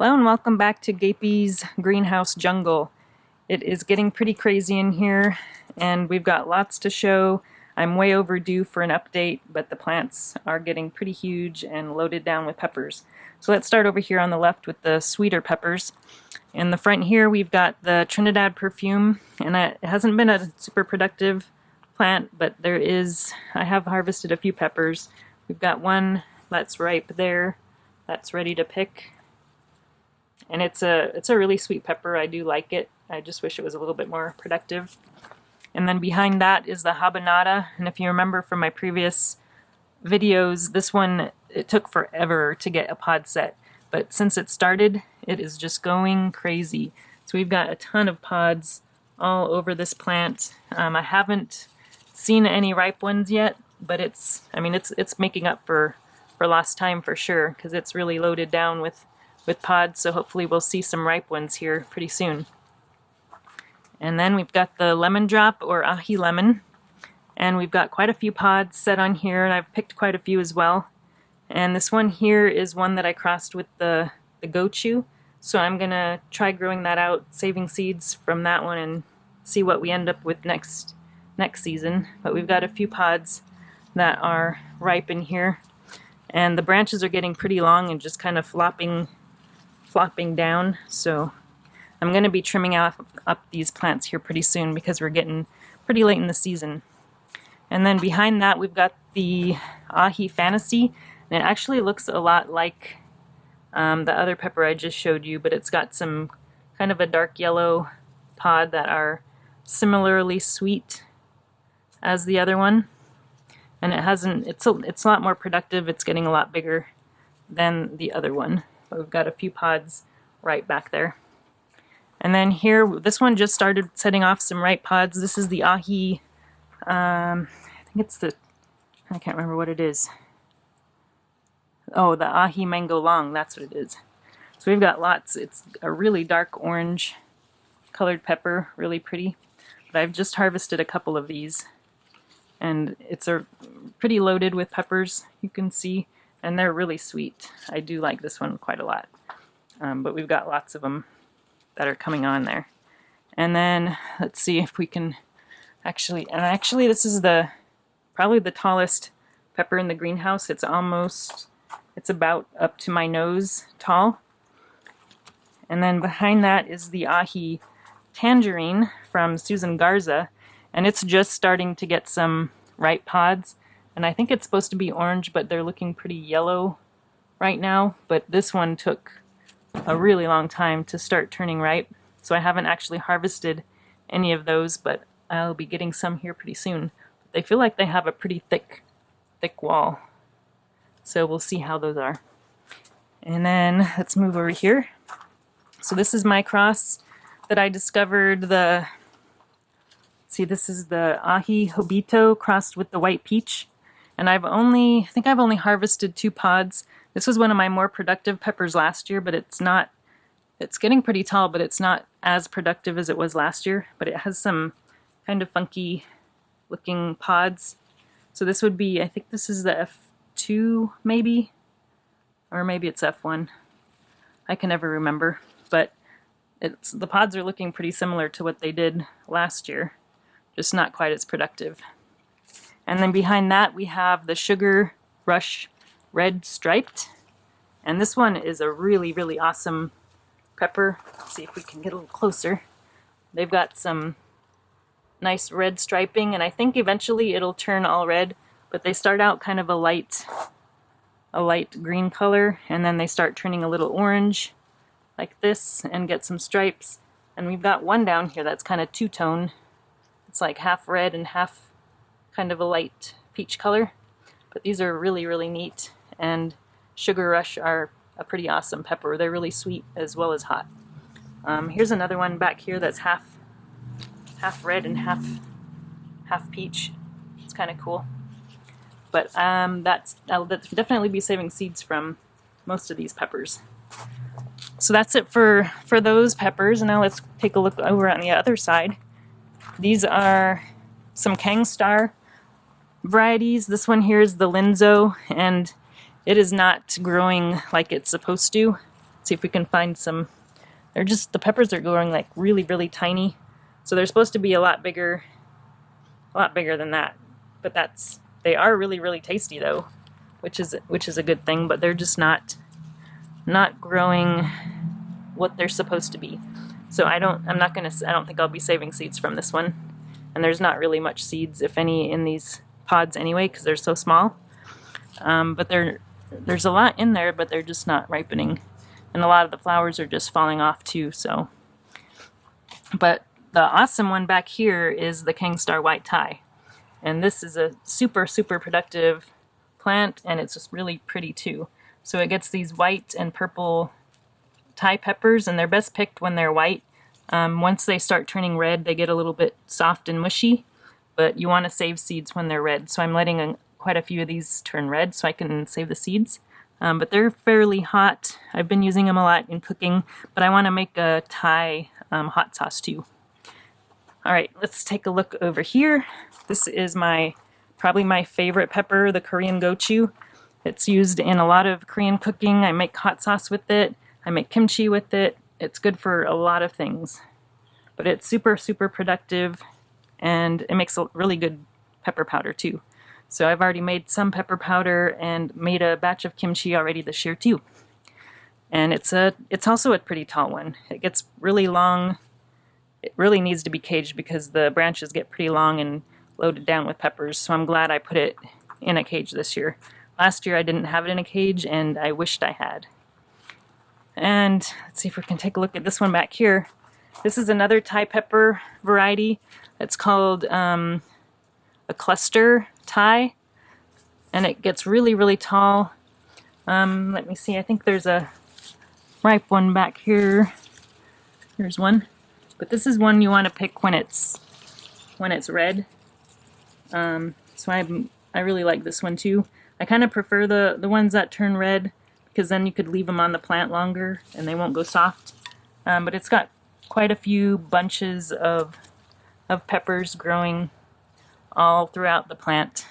Hello and welcome back to Gapey's greenhouse jungle. It is getting pretty crazy in here and we've got lots to show. I'm way overdue for an update, but the plants are getting pretty huge and loaded down with peppers. So let's start over here on the left with the sweeter peppers. In the front here we've got the Trinidad perfume, and it hasn't been a super productive plant, but I have harvested a few peppers. We've got one that's ripe there, that's ready to pick. And it's a really sweet pepper. I do like it. I just wish it was a little bit more productive. And then behind that is the habanada. And if you remember from my previous videos, this one, it took forever to get a pod set. But since it started, it is just going crazy. So we've got a ton of pods all over this plant. I haven't seen any ripe ones yet, but it's making up for lost time for sure, because it's really loaded down with pods, so hopefully we'll see some ripe ones here pretty soon. And then we've got the lemon drop, or ahi lemon, and we've got quite a few pods set on here, and I've picked quite a few as well. And this one here is one that I crossed with the gochu, so I'm gonna try growing that out, saving seeds from that one, and see what we end up with next season. But we've got a few pods that are ripe in here, and the branches are getting pretty long and just kind of flopping down, so I'm going to be trimming up these plants here pretty soon because we're getting pretty late in the season. And then behind that we've got the Ahi Fantasy, and it actually looks a lot like the other pepper I just showed you, but it's got some kind of a dark yellow pod that are similarly sweet as the other one, and it's a lot more productive. It's getting a lot bigger than the other one. We've got a few pods right back there. And then here, this one just started setting off some ripe pods. This is the Ahi, I can't remember what it is. Oh, the Ahi Mango Long, that's what it is. So we've got lots. It's a really dark orange colored pepper, really pretty. But I've just harvested a couple of these, and it's pretty loaded with peppers, you can see. And they're really sweet. I do like this one quite a lot. But we've got lots of them that are coming on there. And then let's see if we can actually this is probably the tallest pepper in the greenhouse. It's about up to my nose tall. And then behind that is the Ahi Tangerine from Susan Garza, and it's just starting to get some ripe pods. And I think it's supposed to be orange, but they're looking pretty yellow right now. But this one took a really long time to start turning ripe, so I haven't actually harvested any of those, but I'll be getting some here pretty soon. They feel like they have a pretty thick wall, so we'll see how those are. And then let's move over here. So this is my cross that I discovered. This is the Ahi Hobito crossed with the white peach. And I think I've only harvested 2 pods. This was one of my more productive peppers last year, but it's getting pretty tall, but it's not as productive as it was last year. But it has some kind of funky looking pods. So this would be, I think this is the F2 maybe, or maybe it's F1. I can never remember, but the pods are looking pretty similar to what they did last year, just not quite as productive. And then behind that we have the Sugar Rush Red Striped. And this one is a really, really awesome pepper. Let's see if we can get a little closer. They've got some nice red striping, and I think eventually it'll turn all red, but they start out kind of a light green color, and then they start turning a little orange like this and get some stripes. And we've got one down here that's kind of two-tone. It's like half red and half kind of a light peach color, but these are really, really neat. And Sugar Rush are a pretty awesome pepper. They're really sweet as well as hot. Here's another one back here that's half red and half peach. It's kind of cool. But I'll definitely be saving seeds from most of these peppers. So that's it for those peppers. And now let's take a look over on the other side. These are some Kangstar varieties. This one here is the Linzo, and it is not growing like it's supposed to. See if we can find some. They're just, the peppers are growing like really, really tiny. So they're supposed to be a lot bigger than that. But they are really, really tasty though, which is a good thing, but they're just not growing what they're supposed to be. So I don't think I'll be saving seeds from this one. And there's not really much seeds, if any, in these pods anyway, because they're so small. But there's a lot in there, but they're just not ripening. And a lot of the flowers are just falling off too, so. But the awesome one back here is the Kingstar White Thai. And this is a super, super productive plant, and it's just really pretty too. So it gets these white and purple Thai peppers, and they're best picked when they're white. Once they start turning red, they get a little bit soft and mushy, but you want to save seeds when they're red. So I'm letting quite a few of these turn red so I can save the seeds. But they're fairly hot. I've been using them a lot in cooking, but I want to make a Thai hot sauce too. All right, let's take a look over here. This is probably my favorite pepper, the Korean gochu. It's used in a lot of Korean cooking. I make hot sauce with it. I make kimchi with it. It's good for a lot of things. But it's super, super productive, and it makes a really good pepper powder too. So I've already made some pepper powder and made a batch of kimchi already this year too. And it's also a pretty tall one. It gets really long. It really needs to be caged because the branches get pretty long and loaded down with peppers. So I'm glad I put it in a cage this year. Last year I didn't have it in a cage, and I wished I had. And let's see if we can take a look at this one back here. This is another Thai pepper variety. It's called a cluster Thai, and it gets really, really tall. Let me see, I think there's a ripe one back here. Here's one. But this is one you want to pick when it's red. So I really like this one too. I kind of prefer the ones that turn red, because then you could leave them on the plant longer and they won't go soft. But it's got quite a few bunches of peppers growing all throughout the plant.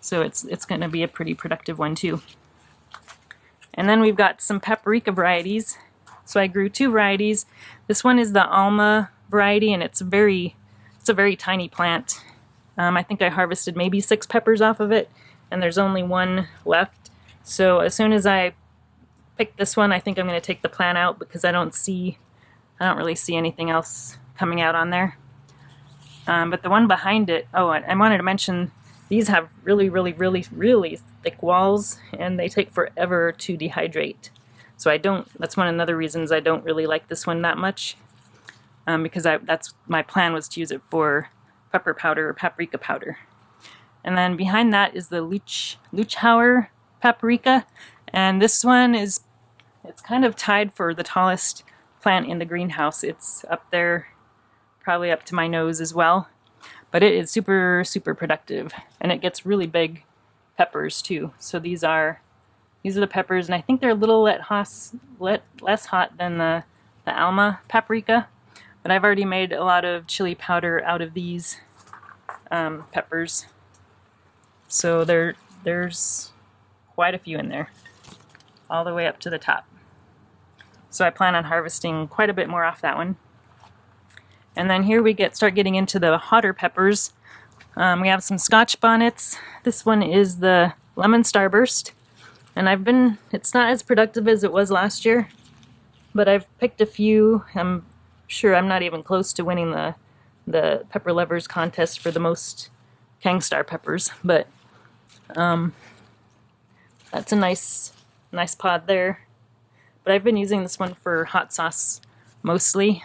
So it's going to be a pretty productive one too. And then we've got some paprika varieties. So I grew 2 varieties. This one is the Alma variety, and it's a very tiny plant. I think I harvested maybe 6 peppers off of it, and there's only 1 left. So as soon as I pick this one, I think I'm going to take the plant out because I don't really see anything else coming out on there. But the one behind it, I wanted to mention, these have really, really, really, really thick walls, and they take forever to dehydrate. So that's another reasons I don't really like this one that much, because that's my plan was to use it for pepper powder or paprika powder. And then behind that is the Luchauer paprika, and this one it's kind of tied for the tallest plant in the greenhouse. It's up there, probably up to my nose as well, but it is super, super productive, and it gets really big peppers too. So these are the peppers, and I think they're a little less hot than the Alma paprika, but I've already made a lot of chili powder out of these peppers. So there's quite a few in there, all the way up to the top. So I plan on harvesting quite a bit more off that one. And then here we start getting into the hotter peppers. We have some Scotch bonnets. This one is the Lemon Starburst, and it's not as productive as it was last year, but I've picked a few. I'm sure I'm not even close to winning the Pepper Lovers contest for the most Kingstar peppers, but that's a nice pod there. But I've been using this one for hot sauce mostly.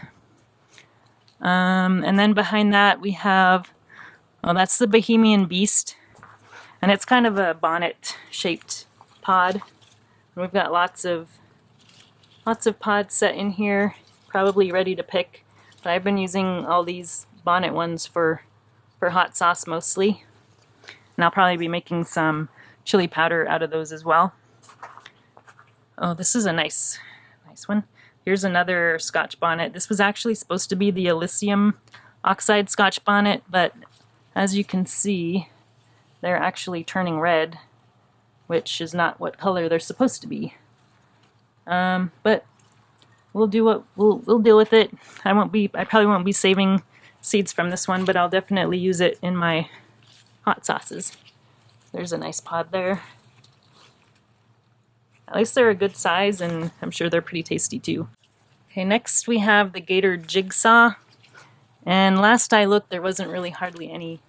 And then behind that we have, that's the Bohemian Beast, and it's kind of a bonnet-shaped pod. And we've got lots of pods set in here, probably ready to pick. But I've been using all these bonnet ones for hot sauce mostly, and I'll probably be making some chili powder out of those as well. Oh, this is a nice one. Here's another Scotch bonnet. This was actually supposed to be the Elysium oxide Scotch bonnet, but as you can see, they're actually turning red, which is not what color they're supposed to be. But we'll do what we'll deal with it. I probably won't be saving seeds from this one, but I'll definitely use it in my hot sauces. There's a nice pod there. At least they're a good size, and I'm sure they're pretty tasty too. Okay, next we have the Gator Jigsaw. And last I looked, there wasn't really hardly any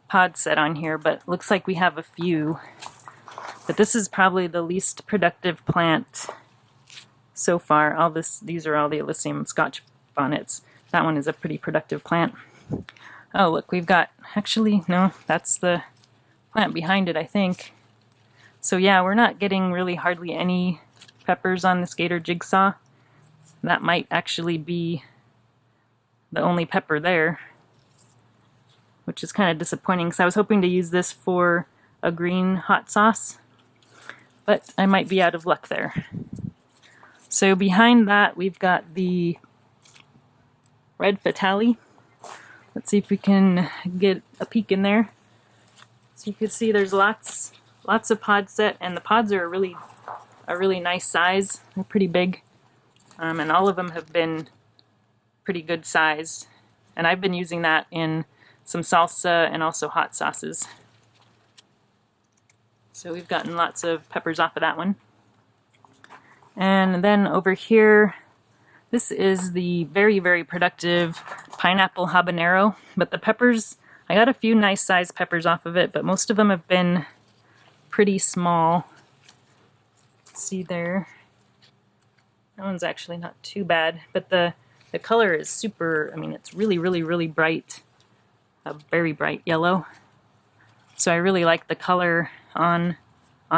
pod set on here, but looks like we have a few. But this is probably the least productive plant so far. These are all the Elysium Scotch bonnets. That one is a pretty productive plant. Oh, look, we've got, actually, no, that's the plant behind it, I think. So yeah, we're not getting really hardly any peppers on this Gator Jigsaw. That might actually be the only pepper there, which is kind of disappointing because I was hoping to use this for a green hot sauce, but I might be out of luck there. So behind that, we've got the red fatale. Let's see if we can get a peek in there. So you can see there's lots of pods set, and the pods are a really nice size. They're pretty big, and all of them have been pretty good size. And I've been using that in some salsa and also hot sauces. So we've gotten lots of peppers off of that one. And then over here, this is the very, very productive pineapple habanero. But the peppers, I got a few nice sized peppers off of it, but most of them have been pretty small. See there? That one's actually not too bad, but the color is super, I mean, it's really, really, really bright. A very bright yellow. So I really like the color on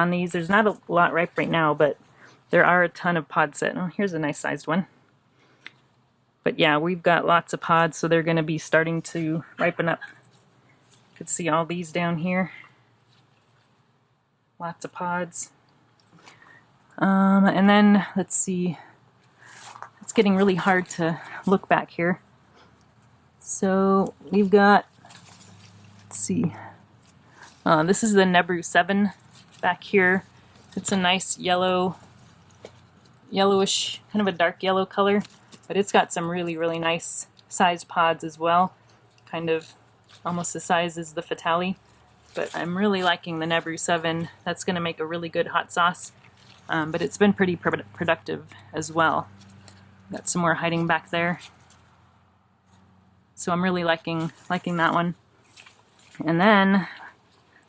these. There's not a lot ripe right now, but there are a ton of pods set. Oh, here's a nice sized one. But yeah, we've got lots of pods, so they're going to be starting to ripen up. You can see all these down here. Lots of pods. And then, let's see. It's getting really hard to look back here. So we've got, let's see. This is the Nebru 7 back here. It's a nice yellowish, kind of a dark yellow color, but it's got some really, really nice sized pods as well. Kind of almost the size as the Fatale. But I'm really liking the Nebru 7. That's going to make a really good hot sauce. But it's been pretty productive as well. Got some more hiding back there. So I'm really liking that one. And then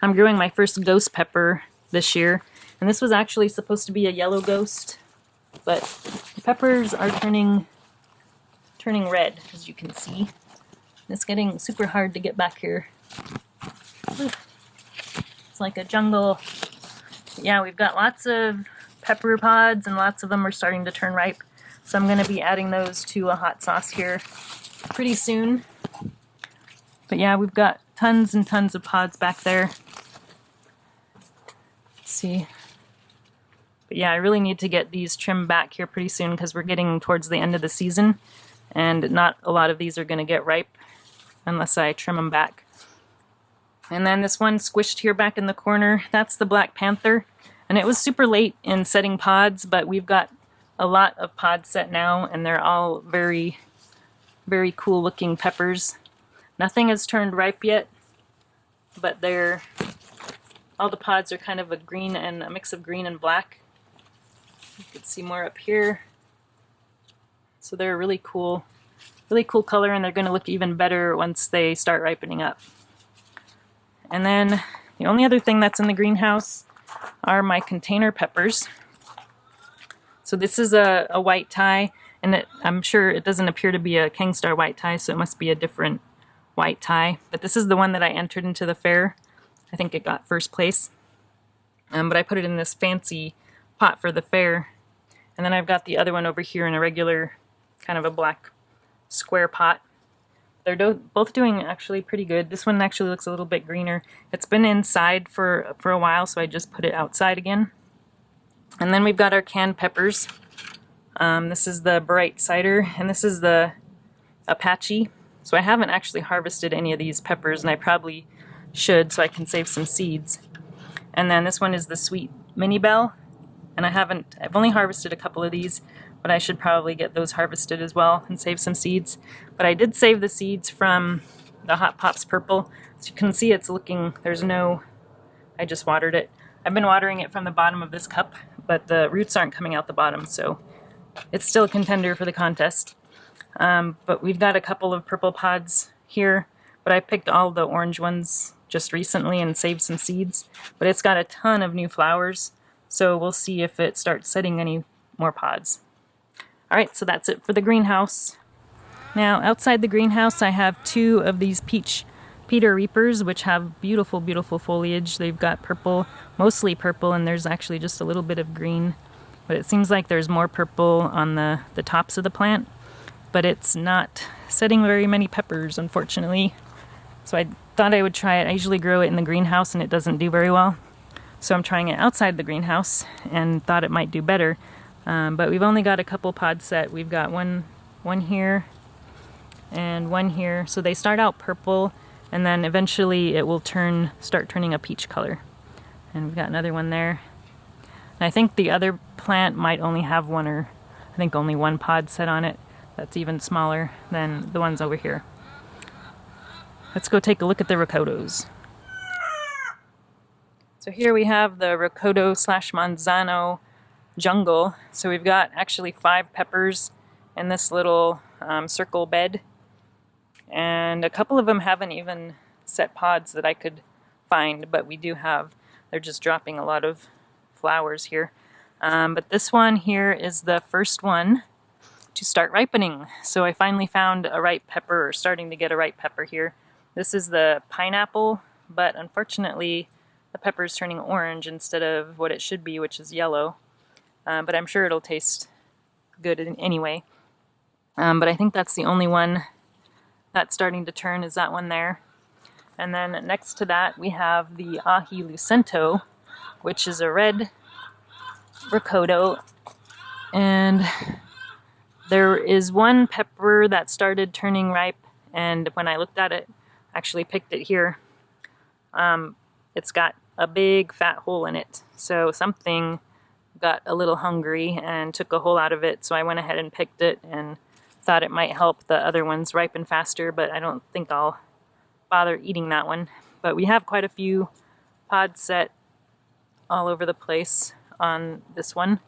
I'm growing my first ghost pepper this year. And this was actually supposed to be a yellow ghost, but the peppers are turning red, as you can see. It's getting super hard to get back here. It's like a jungle. Yeah, we've got lots of pepper pods, and lots of them are starting to turn ripe. So I'm going to be adding those to a hot sauce here pretty soon. But yeah, we've got tons and tons of pods back there. Let's see. But yeah, I really need to get these trimmed back here pretty soon because we're getting towards the end of the season, and not a lot of these are going to get ripe unless I trim them back. And then this one squished here back in the corner, that's the Black Panther. And it was super late in setting pods, but we've got a lot of pods set now, and they're all very, very cool looking peppers. Nothing has turned ripe yet, but all the pods are kind of a green and a mix of green and black. You can see more up here. So they're a really cool color, and they're going to look even better once they start ripening up. And then the only other thing that's in the greenhouse are my container peppers. So this is a white Thai, and I'm sure it doesn't appear to be a Kingstar white Thai, so it must be a different white Thai. But this is the one that I entered into the fair. I think it got first place. But I put it in this fancy pot for the fair. And then I've got the other one over here in a regular, kind of a black square pot. They're both doing actually pretty good. This one actually looks a little bit greener. It's been inside for a while, so I just put it outside again. And then we've got our canned peppers. This is the Bright Cider, and this is the Apache. So I haven't actually harvested any of these peppers, and I probably should so I can save some seeds. And then this one is the Sweet Mini Bell. and I've only harvested a couple of these, but I should probably get those harvested as well and save some seeds. But I did save the seeds from the Hot Pops Purple. So you can see it's looking, I just watered it. I've been watering it from the bottom of this cup, but the roots aren't coming out the bottom, so it's still a contender for the contest. But we've got a couple of purple pods here, but I picked all the orange ones just recently and saved some seeds. But it's got a ton of new flowers, so we'll see if it starts setting any more pods. Alright, so that's it for the greenhouse. Now, outside the greenhouse, I have 2 of these Peter Reapers, which have beautiful, beautiful foliage. They've got purple, mostly purple, and there's actually just a little bit of green. But it seems like there's more purple on the tops of the plant. But it's not setting very many peppers, unfortunately. So I thought I would try it. I usually grow it in the greenhouse, and it doesn't do very well. So I'm trying it outside the greenhouse, and thought it might do better. But we've only got a couple pods set. We've got one here and one here. So they start out purple, and then eventually it will start turning a peach color. And we've got another one there. And I think the other plant might only have only one pod set on it. That's even smaller than the ones over here. Let's go take a look at the rocotos. So here we have the rocoto / manzano jungle. So we've got actually 5 peppers in this little circle bed. And a couple of them haven't even set pods that I could find, but we do have, they're just dropping a lot of flowers here. But this one here is the first one to start ripening. So I finally found a ripe pepper, or starting to get a ripe pepper here. This is the pineapple, but unfortunately the pepper is turning orange instead of what it should be, which is yellow. But I'm sure it'll taste good anyway. But I think that's the only one that's starting to turn, is that one there. And then next to that we have the Ahi Lucento, which is a red rocoto. And there is one pepper that started turning ripe, and when I looked at it, actually picked it here, it's got a big fat hole in it. So something got a little hungry and took a hole out of it, so I went ahead and picked it and thought it might help the other ones ripen faster, but I don't think I'll bother eating that one. But we have quite a few pods set all over the place on this one.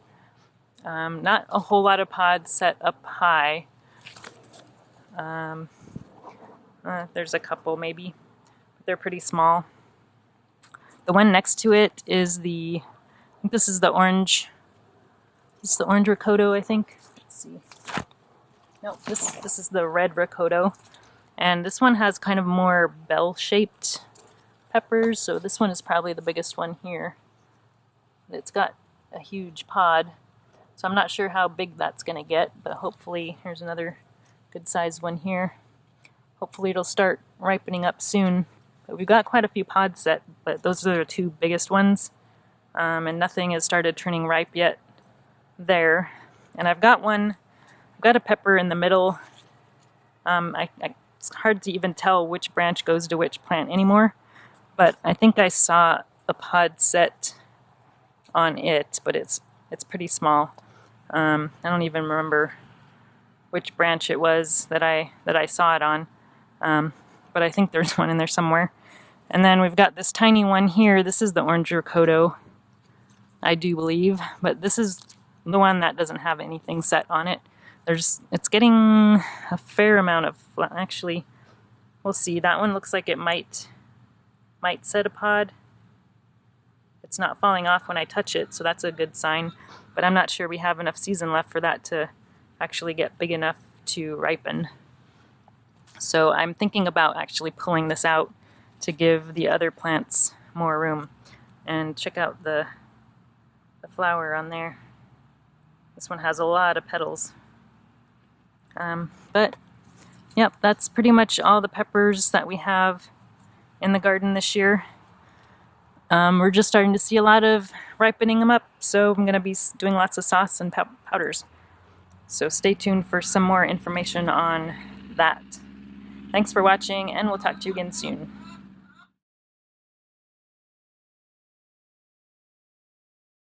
Not a whole lot of pods set up high. There's a couple maybe, but they're pretty small. The one next to it is I think this is the orange. This is the orange rocoto, I think. Let's see. No, this is the red rocoto. And this one has kind of more bell-shaped peppers, so this one is probably the biggest one here. It's got a huge pod, so I'm not sure how big that's going to get, but hopefully, here's another good-sized one here. Hopefully it'll start ripening up soon. But we've got quite a few pods set, but those are the 2 biggest ones. And nothing has started turning ripe yet there. And I've got a pepper in the middle. It's hard to even tell which branch goes to which plant anymore, but I think I saw a pod set on it, but it's pretty small. I don't even remember which branch it was that I saw it on, but I think there's one in there somewhere. And then we've got this tiny one here. This is the orange rocoto, I do believe, but this is the one that doesn't have anything set on it. It's getting a fair amount of, actually, we'll see. That one looks like it might set a pod. It's not falling off when I touch it, so that's a good sign. But I'm not sure we have enough season left for that to actually get big enough to ripen. So I'm thinking about actually pulling this out to give the other plants more room. And check out the flower on there. This one has a lot of petals. But yep, that's pretty much all the peppers that we have in the garden this year. We're just starting to see a lot of ripening them up, so I'm going to be doing lots of sauce and powders. So stay tuned for some more information on that. Thanks for watching, and we'll talk to you again soon.